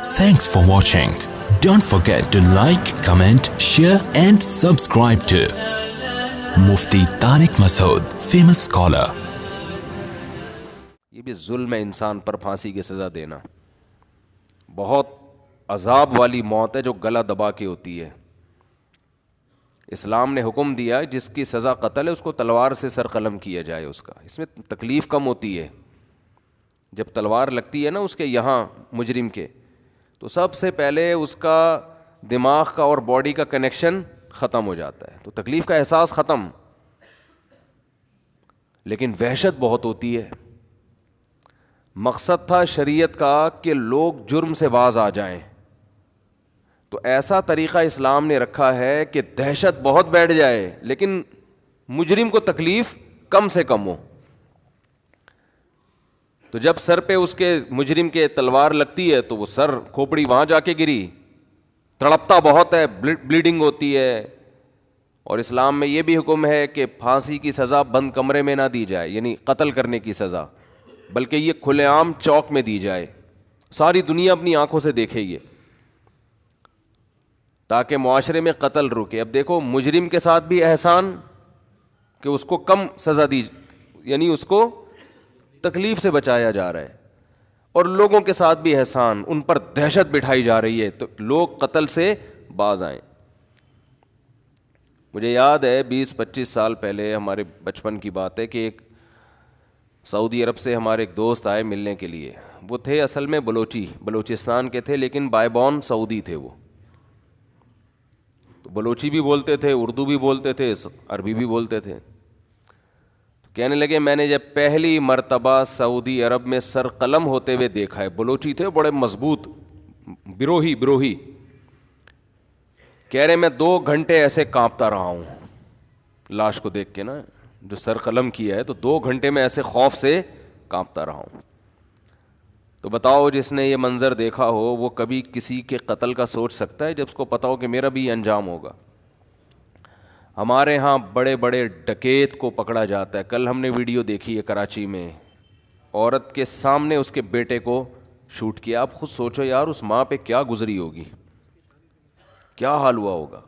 Thanks for watching. Don't forget to like, comment, share and subscribe to Mufti Tariq Masood, famous scholar. یہ بھی ظلم ہے انسان پر پھانسی کی سزا دینا. بہت عذاب والی موت ہے جو گلا دبا کے ہوتی ہے. اسلام نے حکم دیا جس کی سزا قتل ہے اس کو تلوار سے سر قلم کیا جائے. اس میں تکلیف کم ہوتی ہے. جب تلوار لگتی ہے نا اس کے یہاں مجرم کے, تو سب سے پہلے اس کا دماغ کا اور باڈی کا کنیکشن ختم ہو جاتا ہے, تو تکلیف کا احساس ختم, لیکن وحشت بہت ہوتی ہے. مقصد تھا شریعت کا کہ لوگ جرم سے باز آ جائیں, تو ایسا طریقہ اسلام نے رکھا ہے کہ دہشت بہت بیٹھ جائے لیکن مجرم کو تکلیف کم سے کم ہو. تو جب سر پہ اس کے مجرم کے تلوار لگتی ہے تو وہ سر کھوپڑی وہاں جا کے گری, تڑپتا بہت ہے, بلیڈنگ ہوتی ہے. اور اسلام میں یہ بھی حکم ہے کہ پھانسی کی سزا بند کمرے میں نہ دی جائے, یعنی قتل کرنے کی سزا, بلکہ یہ کھلے عام چوک میں دی جائے, ساری دنیا اپنی آنکھوں سے دیکھے یہ, تاکہ معاشرے میں قتل رکے. اب دیکھو مجرم کے ساتھ بھی احسان کہ اس کو کم سزا دی, یعنی اس کو تکلیف سے بچایا جا رہا ہے, اور لوگوں کے ساتھ بھی احسان, ان پر دہشت بٹھائی جا رہی ہے تو لوگ قتل سے باز آئیں. مجھے یاد ہے 20-25 سال پہلے ہمارے بچپن کی بات ہے کہ ایک سعودی عرب سے ہمارے ایک دوست آئے ملنے کے لیے. وہ تھے اصل میں بلوچستان کے تھے, لیکن بائی بورن سعودی تھے. وہ تو بلوچی بھی بولتے تھے, اردو بھی بولتے تھے, عربی بھی بولتے تھے. کہنے لگے میں نے جب پہلی مرتبہ سعودی عرب میں سر قلم ہوتے ہوئے دیکھا ہے, بلوچی تھے بڑے مضبوط, بروہی, کہہ رہے میں 2 گھنٹے ایسے کانپتا رہا ہوں لاش کو دیکھ کے نا, جو سر قلم کیا ہے, تو 2 گھنٹے میں ایسے خوف سے کانپتا رہا ہوں. تو بتاؤ جس نے یہ منظر دیکھا ہو وہ کبھی کسی کے قتل کا سوچ سکتا ہے جب اس کو پتا ہو کہ میرا بھی انجام ہوگا. ہمارے ہاں بڑے بڑے ڈکیت کو پکڑا جاتا ہے. کل ہم نے ویڈیو دیکھی ہے کراچی میں, عورت کے سامنے اس کے بیٹے کو شوٹ کیا. آپ خود سوچو یار اس ماں پہ کیا گزری ہوگی, کیا حال ہوا ہوگا.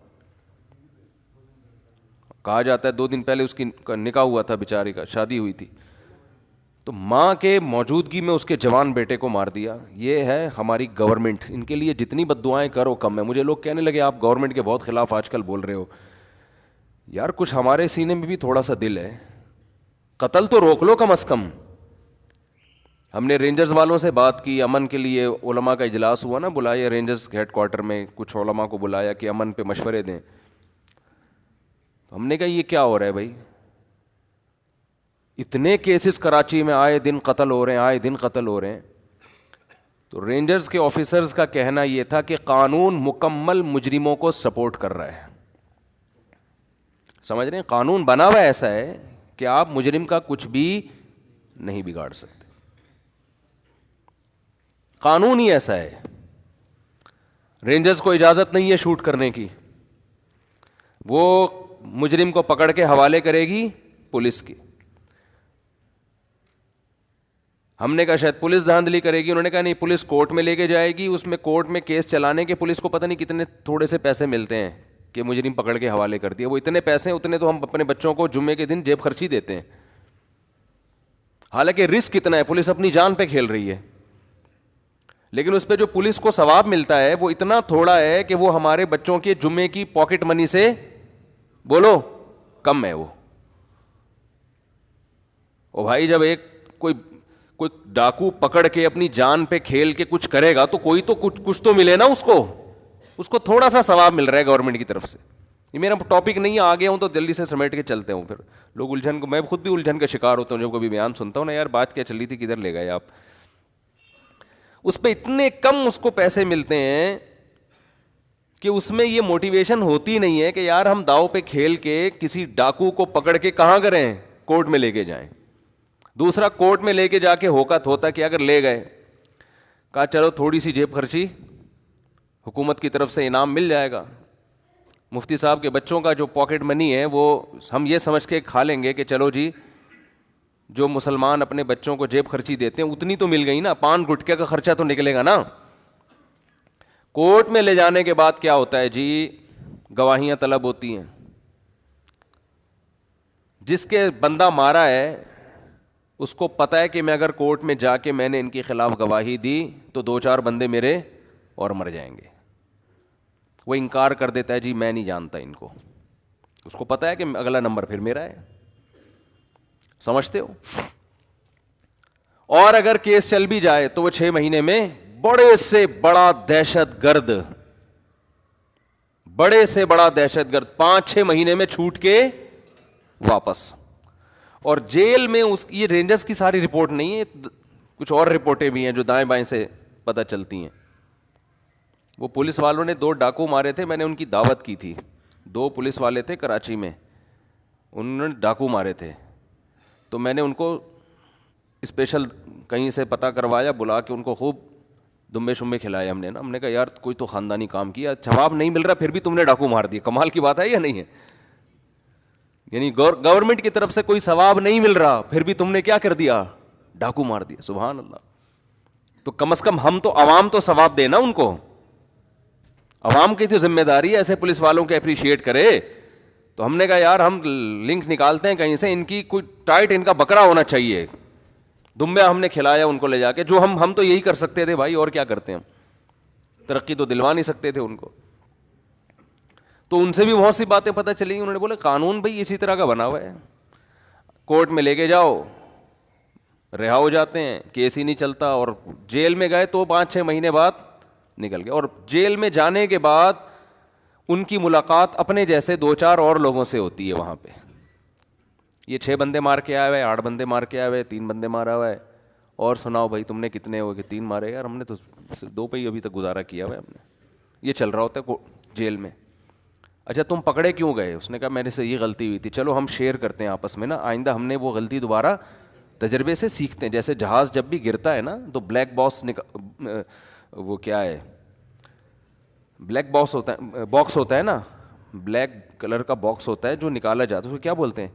کہا جاتا ہے 2 دن پہلے اس کی نکاح ہوا تھا, بیچاری کا شادی ہوئی تھی, تو ماں کے موجودگی میں اس کے جوان بیٹے کو مار دیا. یہ ہے ہماری گورنمنٹ, ان کے لیے جتنی بد دعائیں کرو کم ہے. مجھے لوگ کہنے لگے آپ گورنمنٹ کے بہت خلاف آج کل بول رہے ہو. یار کچھ ہمارے سینے میں بھی تھوڑا سا دل ہے, قتل تو روک لو کم از کم. ہم نے رینجرز والوں سے بات کی, امن کے لیے علماء کا اجلاس ہوا نا, بلایا رینجرز ہیڈ کوارٹر میں, کچھ علماء کو بلایا کہ امن پہ مشورے دیں. ہم نے کہا یہ کیا ہو رہا ہے بھائی, اتنے کیسز کراچی میں آئے دن قتل ہو رہے ہیں. تو رینجرز کے آفیسرز کا کہنا یہ تھا کہ قانون مکمل مجرموں کو سپورٹ کر رہا ہے. سمجھ رہے ہیں, قانون بنا ہوا ایسا ہے کہ آپ مجرم کا کچھ بھی نہیں بگاڑ سکتے, قانون ہی ایسا ہے. رینجرز کو اجازت نہیں ہے شوٹ کرنے کی, وہ مجرم کو پکڑ کے حوالے کرے گی پولیس کی. ہم نے کہا شاید پولیس دھاندلی کرے گی, انہوں نے کہا نہیں پولیس کورٹ میں لے کے جائے گی, اس میں کورٹ میں کیس چلانے کے پولیس کو پتہ نہیں کتنے تھوڑے سے پیسے ملتے ہیں کہ مجرم پکڑ کے حوالے کر دیا. وہ اتنے پیسے اتنے تو ہم اپنے بچوں کو جمعے کے دن جیب خرچی دیتے ہیں, حالانکہ رسک کتنا ہے, پولیس اپنی جان پہ کھیل رہی ہے, لیکن اس پہ جو پولیس کو ثواب ملتا ہے وہ اتنا تھوڑا ہے کہ وہ ہمارے بچوں کے جمعے کی پاکٹ منی سے بولو کم ہے. وہ او بھائی جب ایک کوئی ڈاکو پکڑ کے اپنی جان پہ کھیل کے کچھ کرے گا تو کوئی تو کچھ تو ملے نا, اس کو تھوڑا سا ثواب مل رہا ہے گورنمنٹ کی طرف سے. یہ میرا ٹاپک نہیں ہے, آ گیا ہوں تو جلدی سے سمیٹ کے چلتے ہوں. پھر لوگ الجھن کو, میں خود بھی الجھن کا شکار ہوتا ہوں جب کبھی بیان سنتا ہوں نا, یار بات کیا چل رہی تھی, کدھر لے گئے آپ. اس پہ اتنے کم اس کو پیسے ملتے ہیں کہ اس میں یہ موٹیویشن ہوتی نہیں ہے کہ یار ہم داؤ پہ کھیل کے کسی ڈاکو کو پکڑ کے کہاں کریں, کورٹ میں لے کے جائیں. دوسرا کورٹ میں لے کے جا کے ہوتا کہ اگر لے گئے, کہا چلو تھوڑی سی جیب خرچی حکومت کی طرف سے انعام مل جائے گا. مفتی صاحب کے بچوں کا جو پاکٹ منی ہے وہ ہم یہ سمجھ کے کھا لیں گے کہ چلو جی جو مسلمان اپنے بچوں کو جیب خرچی دیتے ہیں اتنی تو مل گئی نا, 5 گٹکے کا خرچہ تو نکلے گا نا. کورٹ میں لے جانے کے بعد کیا ہوتا ہے جی؟ گواہیاں طلب ہوتی ہیں. جس کے بندہ مارا ہے اس کو پتا ہے کہ میں اگر کورٹ میں جا کے میں نے ان کے خلاف گواہی دی تو 2-4 بندے میرے اور مر جائیں گے. وہ انکار کر دیتا ہے جی میں نہیں جانتا ان کو. اس کو پتا ہے کہ اگلا نمبر پھر میرا ہے. سمجھتے ہو؟ اور اگر کیس چل بھی جائے تو وہ 6 مہینے میں بڑے سے بڑا دہشت گرد 5-6 مہینے میں چھوٹ کے واپس. اور جیل میں یہ رینجرز کی ساری رپورٹ نہیں ہے, کچھ اور رپورٹیں بھی ہیں جو دائیں بائیں سے پتہ چلتی ہیں. وہ پولیس والوں نے 2 ڈاکو مارے تھے, میں نے ان کی دعوت کی تھی. 2 پولیس والے تھے کراچی میں, انہوں نے ڈاکو مارے تھے, تو میں نے ان کو اسپیشل کہیں سے پتہ کروایا, بلا کے ان کو خوب دمبے شمبے کھلائے ہم نے کہا یار کوئی تو خاندانی کام کیا, جواب نہیں مل رہا پھر بھی تم نے ڈاکو مار دیا, کمال کی بات ہے یا نہیں ہے؟ یعنی گورنمنٹ کی طرف سے کوئی ثواب نہیں مل رہا پھر بھی تم نے کیا کر دیا؟ ڈاکو مار دیا. سبحان اللہ. تو کم از کم ہم تو عوام تو ثواب دے نا ان کو, عوام کی تو ذمہ داری ہے ایسے پولیس والوں کے اپریشیٹ کرے. تو ہم نے کہا یار ہم لنک نکالتے ہیں کہیں سے, ان کی کوئی ٹائٹ ان کا بکرا ہونا چاہیے. دمبیا ہم نے کھلایا ان کو لے جا کے, جو ہم تو یہی کر سکتے تھے بھائی, اور کیا کرتے ہیں ہم, ترقی تو دلوا نہیں سکتے تھے ان کو. تو ان سے بھی بہت سی باتیں پتہ چلی. انہوں نے بولے قانون بھائی اسی طرح کا بنا ہوا ہے, کورٹ میں لے کے جاؤ رہا ہو جاتے ہیں, کیس ہی نہیں چلتا, اور جیل میں گئے تو 5-6 مہینے بعد نکل گئے. اور جیل میں جانے کے بعد ان کی ملاقات اپنے جیسے 2-4 اور لوگوں سے ہوتی ہے وہاں پہ. یہ 6 بندے مار کے آئے ہوئے, 8 بندے مار کے آئے ہوئے, 3 بندے مارا ہوا ہے, اور سناؤ بھائی تم نے کتنے ہو؟ کہ 3 مارے. یار ہم نے تو صرف 2 پہ ہی ابھی تک گزارا کیا ہوا ہے ہم نے. یہ چل رہا ہوتا ہے جیل میں. اچھا تم پکڑے کیوں گئے؟ اس نے کہا میرے سے یہ غلطی ہوئی تھی. چلو ہم شیئر کرتے ہیں آپس میں نا, آئندہ ہم نے وہ غلطی دوبارہ تجربے سے سیکھتے ہیں. جیسے جہاز جب بھی گرتا ہے نا تو بلیک وہ کیا ہے, بلیک باکس ہوتا ہے نا, بلیک کلر کا باکس ہوتا ہے جو نکالا جاتا ہے, اس کو کیا بولتے ہیں؟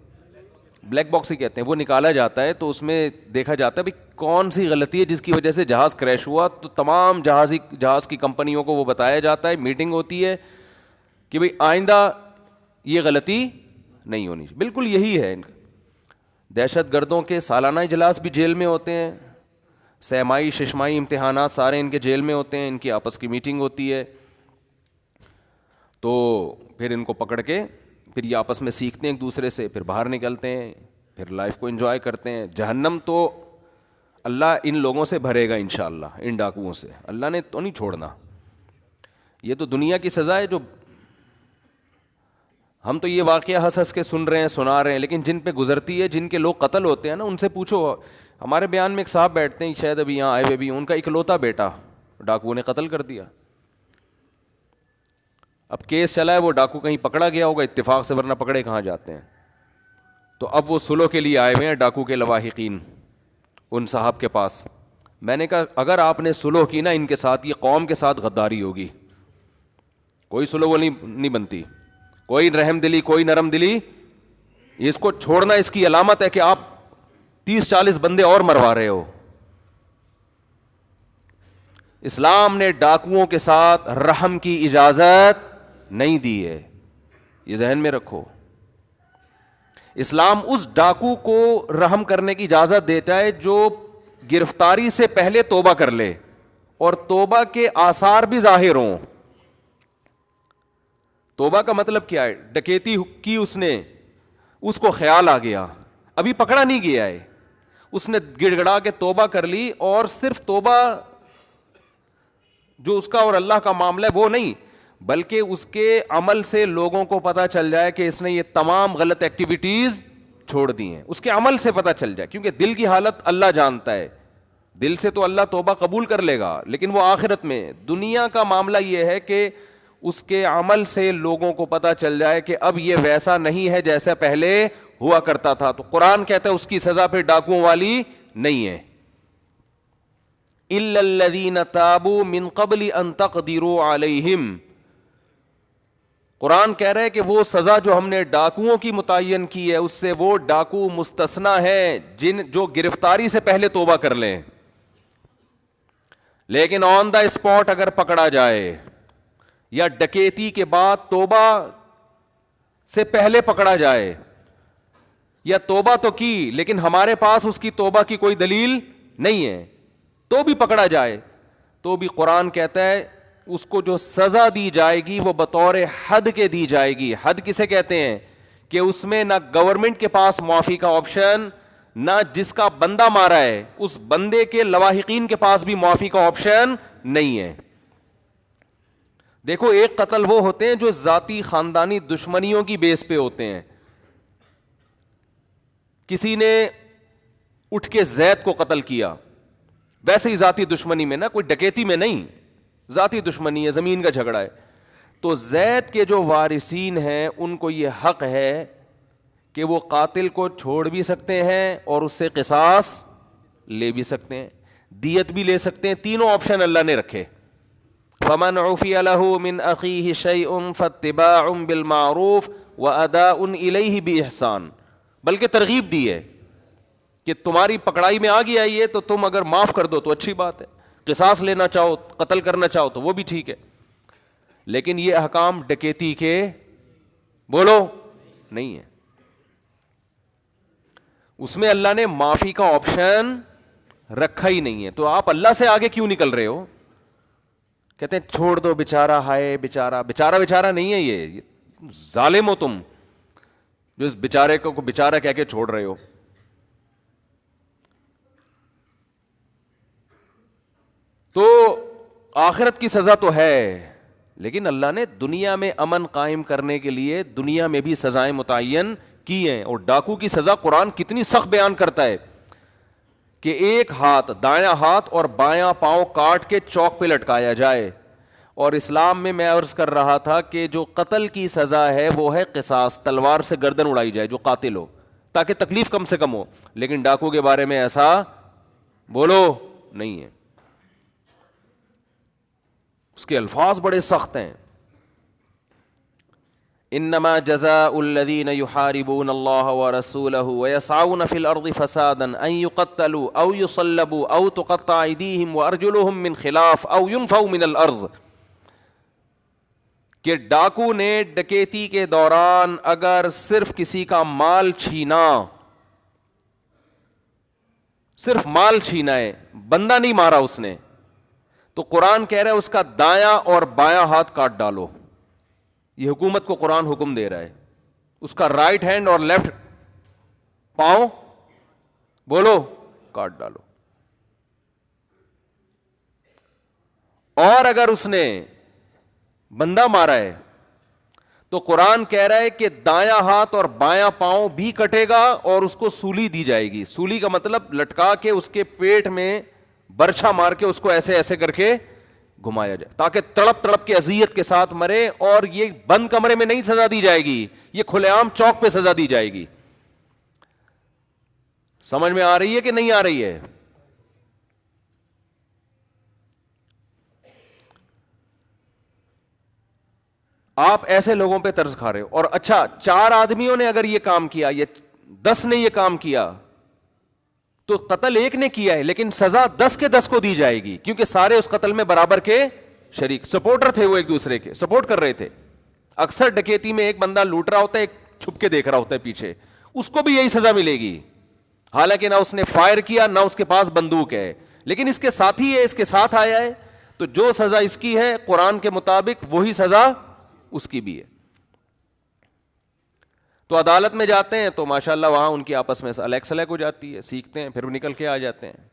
بلیک باکس ہی کہتے ہیں. وہ نکالا جاتا ہے تو اس میں دیکھا جاتا ہے بھائی کون سی غلطی ہے جس کی وجہ سے جہاز کریش ہوا. تو تمام جہاز کی کمپنیوں کو وہ بتایا جاتا ہے, میٹنگ ہوتی ہے کہ بھئی آئندہ یہ غلطی نہیں ہونی چاہیے. بالکل یہی ہے ان کا. دہشت گردوں کے سالانہ اجلاس بھی جیل میں ہوتے ہیں, سہمائی ششمائی امتحانات سارے ان کے جیل میں ہوتے ہیں, ان کی آپس کی میٹنگ ہوتی ہے. تو پھر ان کو پکڑ کے پھر یہ آپس میں سیکھتے ہیں ایک دوسرے سے, پھر باہر نکلتے ہیں, پھر لائف کو انجوائے کرتے ہیں. جہنم تو اللہ ان لوگوں سے بھرے گا انشاءاللہ, ان ڈاکوؤں سے. اللہ نے تو نہیں چھوڑنا. یہ تو دنیا کی سزا ہے جو ہم تو یہ واقعہ ہنس ہنس کے سن رہے ہیں, سنا رہے ہیں, لیکن جن پہ گزرتی ہے, جن کے لوگ قتل ہوتے ہیں نا, ان سے پوچھو. ہمارے بیان میں ایک صاحب بیٹھتے ہیں, شاید ابھی یہاں آئے ہوئے بھی, ان کا اکلوتا بیٹا ڈاکوؤں نے قتل کر دیا. اب کیس چلا ہے, وہ ڈاکو کہیں پکڑا گیا ہوگا اتفاق سے, ورنہ پکڑے کہاں جاتے ہیں. تو اب وہ سلو کے لیے آئے ہوئے ہیں ڈاکو کے لواحقین ان صاحب کے پاس. میں نے کہا اگر آپ نے سلو کی نا ان کے ساتھ, یہ قوم کے ساتھ غداری ہوگی. کوئی سلو وہ نہیں بنتی, کوئی رحم دلی, کوئی نرم دلی. اس کو چھوڑنا اس کی علامت ہے کہ آپ 30-40 بندے اور مروا رہے ہو. اسلام نے ڈاکوؤں کے ساتھ رحم کی اجازت نہیں دی ہے, یہ ذہن میں رکھو. اسلام اس ڈاکو کو رحم کرنے کی اجازت دیتا ہے جو گرفتاری سے پہلے توبہ کر لے اور توبہ کے آثار بھی ظاہر ہوں. توبہ کا مطلب کیا ہے؟ ڈکیتی کی اس نے, اس کو خیال آ گیا, ابھی پکڑا نہیں گیا ہے, اس نے گڑ گڑا کے توبہ کر لی, اور صرف توبہ جو اس کا اور اللہ کا معاملہ ہے وہ نہیں, بلکہ اس کے عمل سے لوگوں کو پتہ چل جائے کہ اس نے یہ تمام غلط ایکٹیویٹیز چھوڑ دی ہیں. اس کے عمل سے پتہ چل جائے, کیونکہ دل کی حالت اللہ جانتا ہے. دل سے تو اللہ توبہ قبول کر لے گا, لیکن وہ آخرت میں. دنیا کا معاملہ یہ ہے کہ اس کے عمل سے لوگوں کو پتہ چل جائے کہ اب یہ ویسا نہیں ہے جیسا پہلے ہوا کرتا تھا. تو قرآن کہتا ہے اس کی سزا پھر ڈاکوؤں والی نہیں ہے. الا الذین تابوا من قبل ان تقدروا علیہم. قرآن کہہ رہا ہے کہ وہ سزا جو ہم نے ڈاکوؤں کی متعین کی ہے اس سے وہ ڈاکو مستثنا ہے جو گرفتاری سے پہلے توبہ کر لیں. لیکن آن دا اسپاٹ اگر پکڑا جائے یا ڈکیتی کے بعد توبہ سے پہلے پکڑا جائے, یا توبہ تو کی لیکن ہمارے پاس اس کی توبہ کی کوئی دلیل نہیں ہے تو بھی پکڑا جائے, تو بھی قرآن کہتا ہے اس کو جو سزا دی جائے گی وہ بطور حد کے دی جائے گی. حد کسے کہتے ہیں کہ اس میں نہ گورنمنٹ کے پاس معافی کا آپشن, نہ جس کا بندہ مارا ہے اس بندے کے لواحقین کے پاس بھی معافی کا آپشن نہیں ہے. دیکھو ایک قتل وہ ہوتے ہیں جو ذاتی خاندانی دشمنیوں کی بیس پہ ہوتے ہیں. کسی نے اٹھ کے زید کو قتل کیا, ویسے ہی ذاتی دشمنی میں, نہ کوئی ڈکیتی میں نہیں, ذاتی دشمنی ہے, زمین کا جھگڑا ہے, تو زید کے جو وارثین ہیں ان کو یہ حق ہے کہ وہ قاتل کو چھوڑ بھی سکتے ہیں اور اس سے قصاص لے بھی سکتے ہیں, دیت بھی لے سکتے ہیں. تینوں آپشن اللہ نے رکھے. فمن عفی لہ من اخیہ شیء فاتباع بالمعروف واداء الیہ باحسان, بلکہ ترغیب دی ہے کہ تمہاری پکڑائی میں آ گیا یہ تو تم اگر معاف کر دو تو اچھی بات ہے, قصاص لینا چاہو قتل کرنا چاہو تو وہ بھی ٹھیک ہے. لیکن یہ احکام ڈکیتی کے بولو نہیں ہے, اس میں اللہ نے معافی کا آپشن رکھا ہی نہیں ہے. تو آپ اللہ سے آگے کیوں نکل رہے ہو؟ کہتے ہیں چھوڑ دو بیچارہ, ہائے بیچارہ. بیچارہ نہیں ہے یہ ظالم ہو تم جو اس بیچارے کو بیچارہ کہہ کے چھوڑ رہے ہو. تو آخرت کی سزا تو ہے, لیکن اللہ نے دنیا میں امن قائم کرنے کے لیے دنیا میں بھی سزائیں متعین کی ہیں. اور ڈاکو کی سزا قرآن کتنی سخت بیان کرتا ہے کہ ایک ہاتھ, دایاں ہاتھ اور بایاں پاؤں کاٹ کے چوک پہ لٹکایا جائے. اور اسلام میں عرض کر رہا تھا کہ جو قتل کی سزا ہے وہ ہے قصاص, تلوار سے گردن اڑائی جائے جو قاتل ہو تاکہ تکلیف کم سے کم ہو. لیکن ڈاکو کے بارے میں ایسا بولو نہیں ہے, اس کے الفاظ بڑے سخت ہیں. انما جزاء الذين يحاربون الله ورسوله ويسعون في الارض فسادا ان يقتلوا او يصلبوا او تقطع ايديهم وارجلهم من خلاف او ينفوا من الارض, کہ ڈاکو نے ڈکیتی کے دوران اگر صرف کسی کا مال چھینا, صرف مال چھینا ہے, بندہ نہیں مارا اس نے, تو قرآن کہہ رہا ہے اس کا دایاں اور بایاں ہاتھ کاٹ ڈالو. یہ حکومت کو قرآن حکم دے رہا ہے, اس کا رائٹ ہینڈ اور لیفٹ پاؤں بولو کاٹ ڈالو. اور اگر اس نے بندہ مارا ہے تو قرآن کہہ رہا ہے کہ دایاں ہاتھ اور بایاں پاؤں بھی کٹے گا اور اس کو سولی دی جائے گی. سولی کا مطلب لٹکا کے اس کے پیٹ میں برچھا مار کے اس کو ایسے ایسے کر کے گھمایا جائے تاکہ تڑپ تڑپ کے اذیت کے ساتھ مرے. اور یہ بند کمرے میں نہیں سزا دی جائے گی, یہ کھلے عام چوک پہ سزا دی جائے گی. سمجھ میں آ رہی ہے کہ نہیں آ رہی ہے؟ آپ ایسے لوگوں پہ طرز کھا رہے ہو. اور اچھا 4 آدمیوں نے اگر یہ کام کیا, یہ 10 نے یہ کام کیا, تو قتل ایک نے کیا ہے لیکن سزا 10 کے 10 کو دی جائے گی, کیونکہ سارے اس قتل میں برابر کے شریک, سپورٹر تھے, وہ ایک دوسرے کے سپورٹ کر رہے تھے. اکثر ڈکیتی میں ایک بندہ لوٹ رہا ہوتا ہے, ایک چھپ کے دیکھ رہا ہوتا ہے پیچھے, اس کو بھی یہی سزا ملے گی, حالانکہ نہ اس نے فائر کیا نہ اس کے پاس بندوق ہے, لیکن اس کے ساتھی ہے, اس کے ساتھ آیا ہے, تو جو سزا اس کی ہے قرآن کے مطابق وہی سزا اس کی بھی ہے. تو عدالت میں جاتے ہیں تو ماشاءاللہ وہاں ان کی آپس میں الیک سلیک ہو جاتی ہے, سیکھتے ہیں, پھر نکل کے آ جاتے ہیں.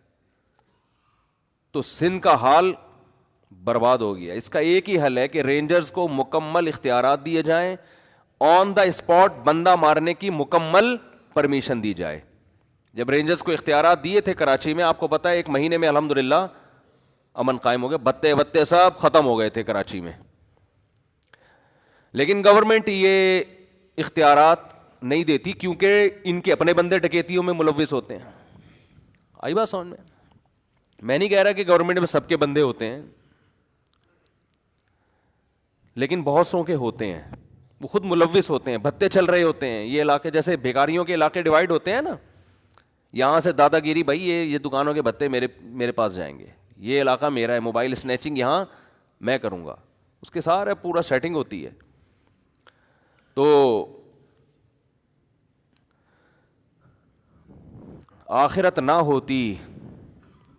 تو سندھ کا حال برباد ہو گیا. اس کا ایک ہی حل ہے کہ رینجرز کو مکمل اختیارات دیے جائیں, آن دا اسپاٹ بندہ مارنے کی مکمل پرمیشن دی جائے. جب رینجرز کو اختیارات دیے تھے کراچی میں, آپ کو پتا ہے 1 مہینے میں الحمدللہ امن قائم ہو گیا, بتے وتے سب ختم ہو گئے تھے کراچی میں. لیکن گورنمنٹ یہ اختیارات نہیں دیتی کیونکہ ان کے اپنے بندے ڈکیتیوں میں ملوث ہوتے ہیں. آئی بات سمجھ میں نہیں کہہ رہا کہ گورنمنٹ میں سب کے بندے ہوتے ہیں, لیکن بہت سو کے ہوتے ہیں, وہ خود ملوث ہوتے ہیں, بھتے چل رہے ہوتے ہیں. یہ علاقے جیسے بھیکاریوں کے علاقے ڈیوائیڈ ہوتے ہیں نا, یہاں سے دادا گیری, بھائی یہ دکانوں کے بھتے میرے پاس جائیں گے, یہ علاقہ میرا ہے, موبائل اسنیچنگ یہاں میں کروں گا, اس کے سارے پورا سیٹنگ ہوتی ہے. تو آخرت نہ ہوتی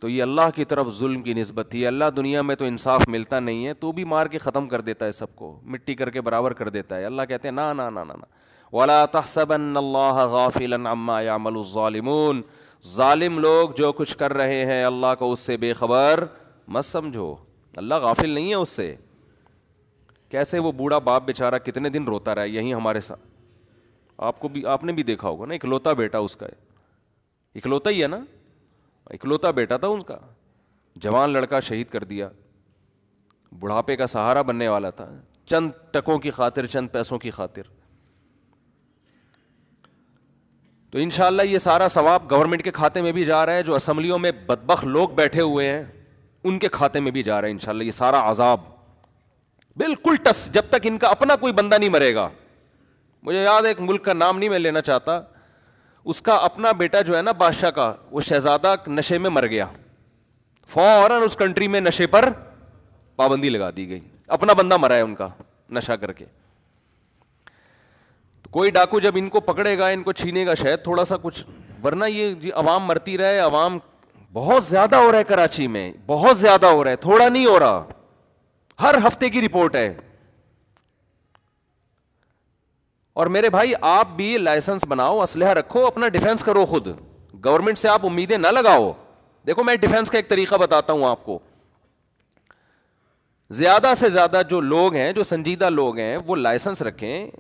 تو یہ اللہ کی طرف ظلم کی نسبت تھی. اللہ دنیا میں تو انصاف ملتا نہیں ہے, تو بھی مار کے ختم کر دیتا ہے, سب کو مٹی کر کے برابر کر دیتا ہے. اللہ کہتے ہیں نا نا نا نا نا, وَلَا تَحْسَبَنَّ اللَّهَ غَافِلًا عَمَّا يَعْمَلُ الظَّالِمُونَ, ظالم لوگ جو کچھ کر رہے ہیں اللہ کو اس سے بے خبر مت سمجھو. اللہ غافل نہیں ہے اس سے. کیسے وہ بوڑھا باپ بیچارہ کتنے دن روتا رہا یہیں ہمارے ساتھ, آپ نے بھی دیکھا ہوگا نا, اکلوتا بیٹا اس کا ہے, اکلوتا ہی ہے نا, اکلوتا بیٹا تھا ان کا, جوان لڑکا شہید کر دیا, بڑھاپے کا سہارا بننے والا تھا, چند ٹکوں کی خاطر, چند پیسوں کی خاطر. تو انشاءاللہ یہ سارا ثواب گورنمنٹ کے کھاتے میں بھی جا رہا ہے, جو اسمبلیوں میں بدبخت لوگ بیٹھے ہوئے ہیں ان کے کھاتے میں بھی جا رہا ہے انشاءاللہ یہ سارا عذاب بالکل ٹس, جب تک ان کا اپنا کوئی بندہ نہیں مرے گا. مجھے یاد ہے ایک ملک کا نام نہیں میں لینا چاہتا, اس کا اپنا بیٹا جو ہے نا بادشاہ کا, وہ شہزادہ نشے میں مر گیا, فوراً اس کنٹری میں نشے پر پابندی لگا دی گئی, اپنا بندہ مرا ہے ان کا نشہ کر کے. تو کوئی ڈاکو جب ان کو پکڑے گا, ان کو چھینے گا شاید تھوڑا سا کچھ, ورنہ یہ عوام مرتی رہے. عوام بہت زیادہ ہو رہا ہے کراچی میں, بہت زیادہ ہو رہا ہے, تھوڑا نہیں ہو رہا, ہر ہفتے کی رپورٹ ہے. اور میرے بھائی آپ بھی لائسنس بناؤ, اسلحہ رکھو, اپنا ڈیفینس کرو خود, گورنمنٹ سے آپ امیدیں نہ لگاؤ. دیکھو میں ڈیفینس کا ایک طریقہ بتاتا ہوں آپ کو. زیادہ سے زیادہ جو لوگ ہیں, جو سنجیدہ لوگ ہیں, وہ لائسنس رکھیں,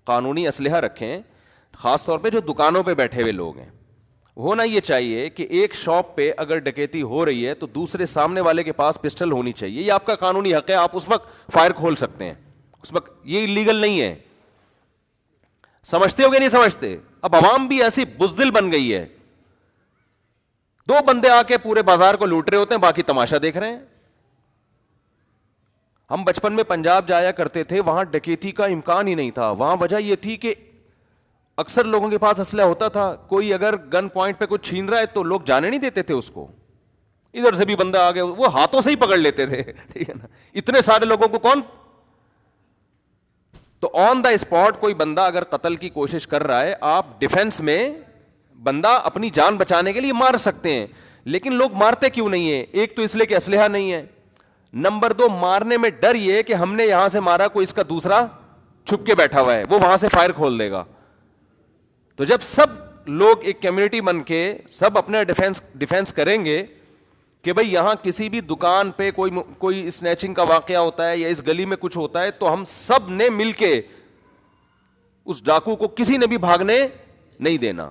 قانونی اسلحہ رکھیں, خاص طور پہ جو دکانوں پہ بیٹھے ہوئے لوگ ہیں. ہونا یہ چاہیے کہ ایک شاپ پہ اگر ڈکیتی ہو رہی ہے تو دوسرے سامنے والے کے پاس پسٹل ہونی چاہیے, یہ آپ کا قانونی حق ہے, آپ اس وقت فائر کھول سکتے ہیں, اس وقت یہ لیگل نہیں ہے. سمجھتے ہو کہ نہیں سمجھتے؟ اب عوام بھی ایسی بزدل بن گئی ہے, دو بندے آ کے پورے بازار کو لوٹ رہے ہوتے ہیں, باقی تماشا دیکھ رہے ہیں. ہم بچپن میں پنجاب جایا کرتے تھے, وہاں ڈکیتی کا امکان ہی نہیں تھا. وہاں وجہ یہ تھی کہ اکثر لوگوں کے پاس اسلحہ ہوتا تھا, کوئی اگر گن پوائنٹ پہ کچھ چھین رہا ہے تو لوگ جانے نہیں دیتے تھے اس کو, ادھر سے بھی بندہ آ گیا وہ ہاتھوں سے ہی پکڑ لیتے تھے, ٹھیک ہے نا. اتنے سارے لوگوں کو کون, تو آن دا اسپاٹ کوئی بندہ اگر قتل کی کوشش کر رہا ہے, آپ ڈیفینس میں بندہ اپنی جان بچانے کے لیے مار سکتے ہیں. لیکن لوگ مارتے کیوں نہیں ہیں؟ ایک تو اس لیے کہ اسلحہ نہیں ہے, نمبر دو مارنے میں ڈر یہ کہ ہم نے یہاں سے مارا, کوئی اس کا دوسرا چھپ کے بیٹھا ہوا ہے, وہ وہاں سے فائر کھول دے گا. تو جب سب لوگ ایک کمیونٹی بن کے سب اپنا ڈیفینس کریں گے کہ بھئی یہاں کسی بھی دکان پہ کوئی اسنیچنگ کا واقعہ ہوتا ہے یا اس گلی میں کچھ ہوتا ہے, تو ہم سب نے مل کے اس ڈاکو کو کسی نے بھی بھاگنے نہیں دینا.